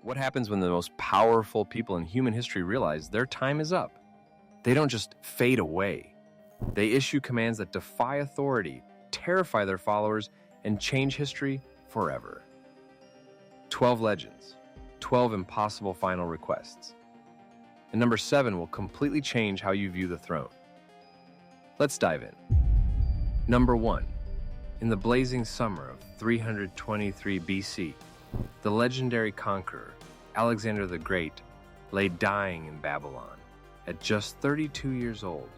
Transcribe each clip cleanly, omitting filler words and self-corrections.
What happens when the most powerful people in human history realize their time is up? They don't just fade away. They issue commands that defy authority, terrify their followers, and change history forever. 12 legends, 12 impossible final requests. And number 7 will completely change how you view the throne. Let's dive in. Number 1. In the blazing summer of 323 BC, the legendary conqueror, Alexander the Great, lay dying in Babylon at just 32 years old.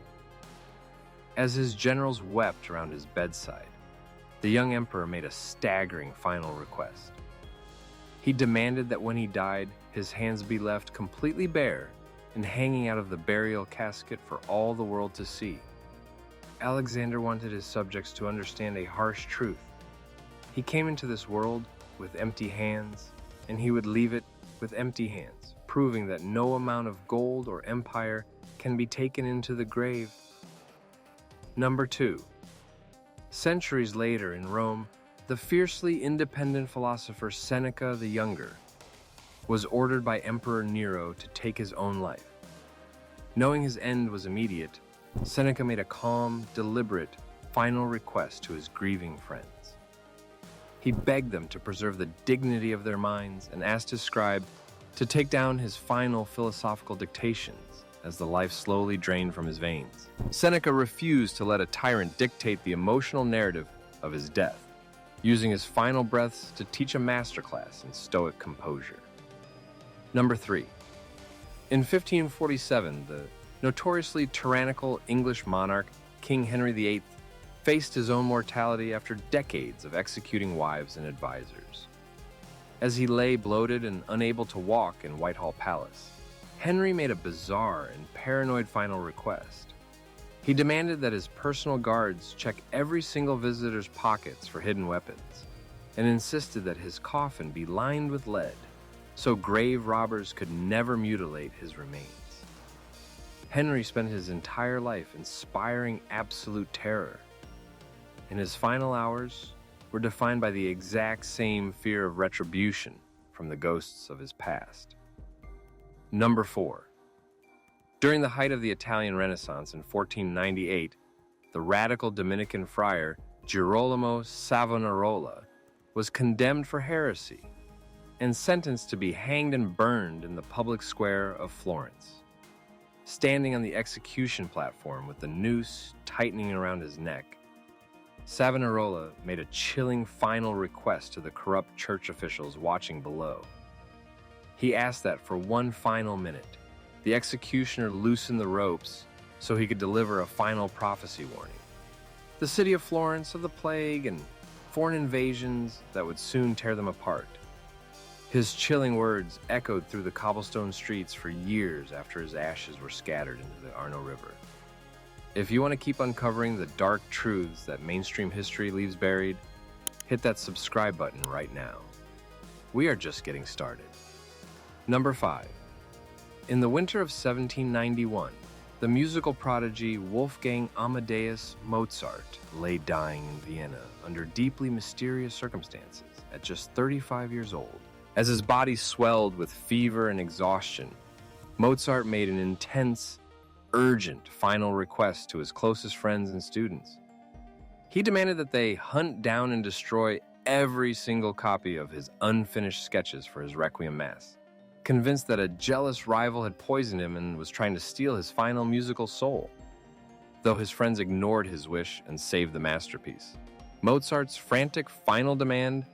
As his generals wept around his bedside, the young emperor made a staggering final request. He demanded that when he died, his hands be left completely bare and hanging out of the burial casket for all the world to see. Alexander wanted his subjects to understand a harsh truth. He came into this world with empty hands, and he would leave it with empty hands, proving that no amount of gold or empire can be taken into the grave. Number 2. Centuries later in Rome, the fiercely independent philosopher Seneca the Younger was ordered by Emperor Nero to take his own life. Knowing his end was immediate, Seneca made a calm, deliberate, final request to his grieving friends. He begged them to preserve the dignity of their minds and asked his scribe to take down his final philosophical dictations as the life slowly drained from his veins. Seneca refused to let a tyrant dictate the emotional narrative of his death, using his final breaths to teach a masterclass in stoic composure. Number 3. In 1547, the notoriously tyrannical English monarch, King Henry VIII, faced his own mortality after decades of executing wives and advisors. As he lay bloated and unable to walk in Whitehall Palace, Henry made a bizarre and paranoid final request. He demanded that his personal guards check every single visitor's pockets for hidden weapons, and insisted that his coffin be lined with lead, so grave robbers could never mutilate his remains. Henry spent his entire life inspiring absolute terror, and his final hours were defined by the exact same fear of retribution from the ghosts of his past. Number 4. During the height of the Italian Renaissance in 1498, the radical Dominican friar Girolamo Savonarola was condemned for heresy and sentenced to be hanged and burned in the public square of Florence. Standing on the execution platform with the noose tightening around his neck, Savonarola made a chilling final request to the corrupt church officials watching below. He asked that for one final minute, the executioner loosen the ropes so he could deliver a final prophecy warning. The city of Florence of the plague and foreign invasions that would soon tear them apart. His chilling words echoed through the cobblestone streets for years after his ashes were scattered into the Arno River. If you want to keep uncovering the dark truths that mainstream history leaves buried, hit that subscribe button right now. We are just getting started. Number 5. In the winter of 1791, the musical prodigy Wolfgang Amadeus Mozart lay dying in Vienna under deeply mysterious circumstances at just 35 years old. As his body swelled with fever and exhaustion, Mozart made an intense, urgent final request to his closest friends and students. He demanded that they hunt down and destroy every single copy of his unfinished sketches for his Requiem Mass, convinced that a jealous rival had poisoned him and was trying to steal his final musical soul. Though his friends ignored his wish and saved the masterpiece, Mozart's frantic final demand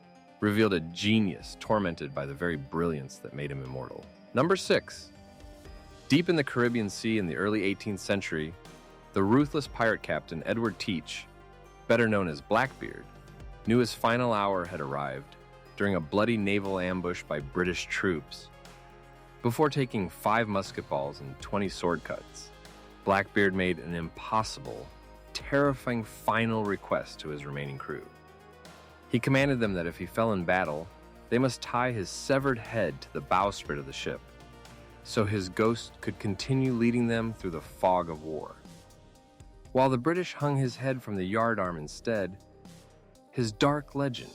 revealed a genius tormented by the very brilliance that made him immortal. Number 6. Deep in the Caribbean Sea in the early 18th century, the ruthless pirate captain Edward Teach, better known as Blackbeard, knew his final hour had arrived during a bloody naval ambush by British troops. Before taking 5 musket balls and 20 sword cuts, Blackbeard made an impossible, terrifying final request to his remaining crew. He commanded them that if he fell in battle, they must tie his severed head to the bowsprit of the ship, so his ghost could continue leading them through the fog of war. While the British hung his head from the yardarm instead, his dark legend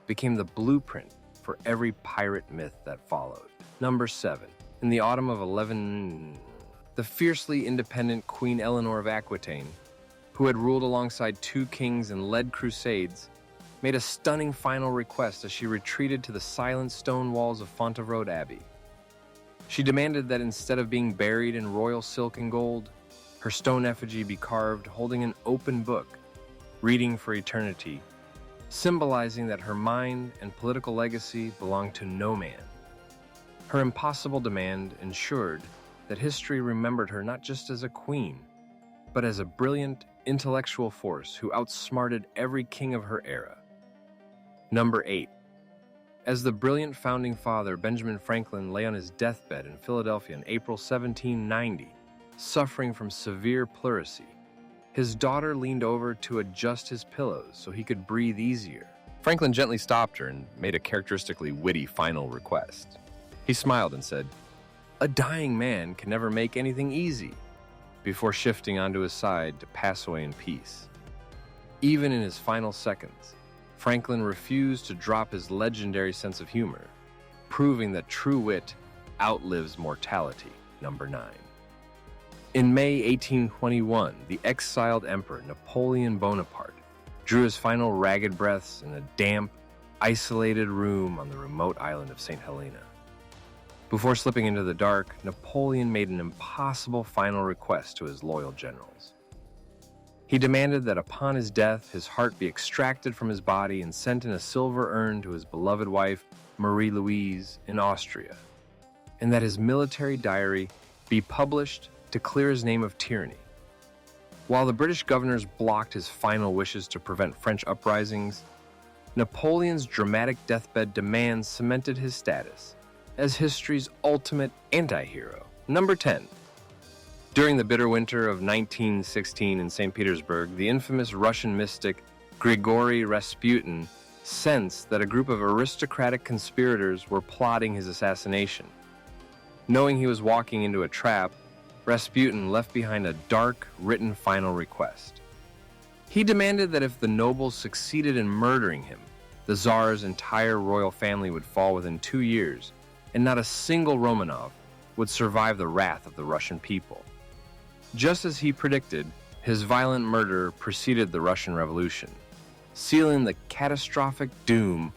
became the blueprint for every pirate myth that followed. Number 7. In the autumn of 11, the fiercely independent Queen Eleanor of Aquitaine, who had ruled alongside 2 kings and led crusades, made a stunning final request as she retreated to the silent stone walls of Fontevraud Abbey. She demanded that instead of being buried in royal silk and gold, her stone effigy be carved holding an open book, reading for eternity, symbolizing that her mind and political legacy belonged to no man. Her impossible demand ensured that history remembered her not just as a queen, but as a brilliant intellectual force who outsmarted every king of her era. Number 8. As the brilliant founding father Benjamin Franklin lay on his deathbed in Philadelphia in April 1790, suffering from severe pleurisy, his daughter leaned over to adjust his pillows so he could breathe easier. Franklin gently stopped her and made a characteristically witty final request. He smiled and said, "A dying man can never make anything easy," before shifting onto his side to pass away in peace. Even in his final seconds, Franklin refused to drop his legendary sense of humor, proving that true wit outlives mortality. Number 9. In May 1821, the exiled Emperor Napoleon Bonaparte drew his final ragged breaths in a damp, isolated room on the remote island of St. Helena. Before slipping into the dark, Napoleon made an impossible final request to his loyal generals. He demanded that upon his death, his heart be extracted from his body and sent in a silver urn to his beloved wife, Marie-Louise, in Austria, and that his military diary be published to clear his name of tyranny. While the British governors blocked his final wishes to prevent French uprisings, Napoleon's dramatic deathbed demands cemented his status as history's ultimate anti-hero. Number 10. During the bitter winter of 1916 in St. Petersburg, the infamous Russian mystic Grigory Rasputin sensed that a group of aristocratic conspirators were plotting his assassination. Knowing he was walking into a trap, Rasputin left behind a dark, written final request. He demanded that if the nobles succeeded in murdering him, the Tsar's entire royal family would fall within 2 years, and not a single Romanov would survive the wrath of the Russian people. Just as he predicted, his violent murder preceded the Russian Revolution, sealing the catastrophic doom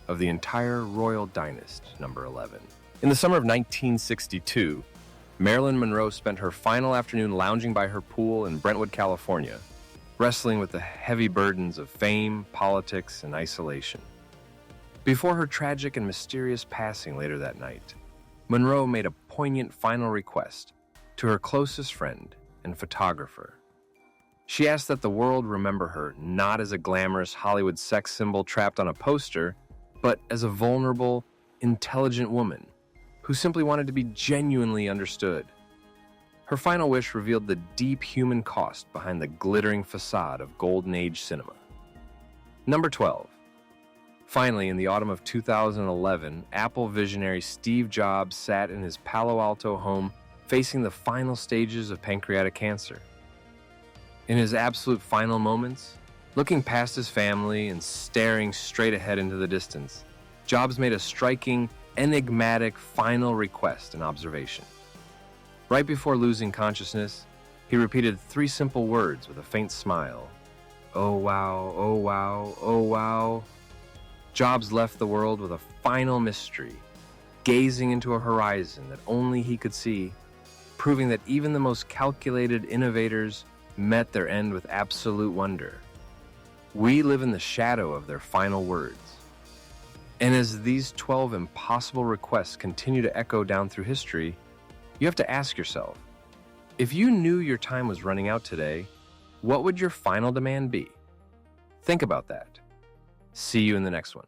of the entire royal dynasty. Number 11. In the summer of 1962, Marilyn Monroe spent her final afternoon lounging by her pool in Brentwood, California, wrestling with the heavy burdens of fame, politics, and isolation. Before her tragic and mysterious passing later that night, Monroe made a poignant final request to her closest friend and photographer. She asked that the world remember her not as a glamorous Hollywood sex symbol trapped on a poster, but as a vulnerable, intelligent woman who simply wanted to be genuinely understood. Her final wish revealed the deep human cost behind the glittering facade of Golden Age cinema. Number 12. Finally, in the autumn of 2011, Apple visionary Steve Jobs sat in his Palo Alto home facing the final stages of pancreatic cancer. In his absolute final moments, looking past his family and staring straight ahead into the distance, Jobs made a striking, enigmatic final request and observation. Right before losing consciousness, he repeated 3 simple words with a faint smile. "Oh wow, oh wow, oh wow." Jobs left the world with a final mystery, gazing into a horizon that only he could see, proving that even the most calculated innovators met their end with absolute wonder. We live in the shadow of their final words. And as these 12 impossible requests continue to echo down through history, you have to ask yourself, if you knew your time was running out today, what would your final demand be? Think about that. See you in the next one.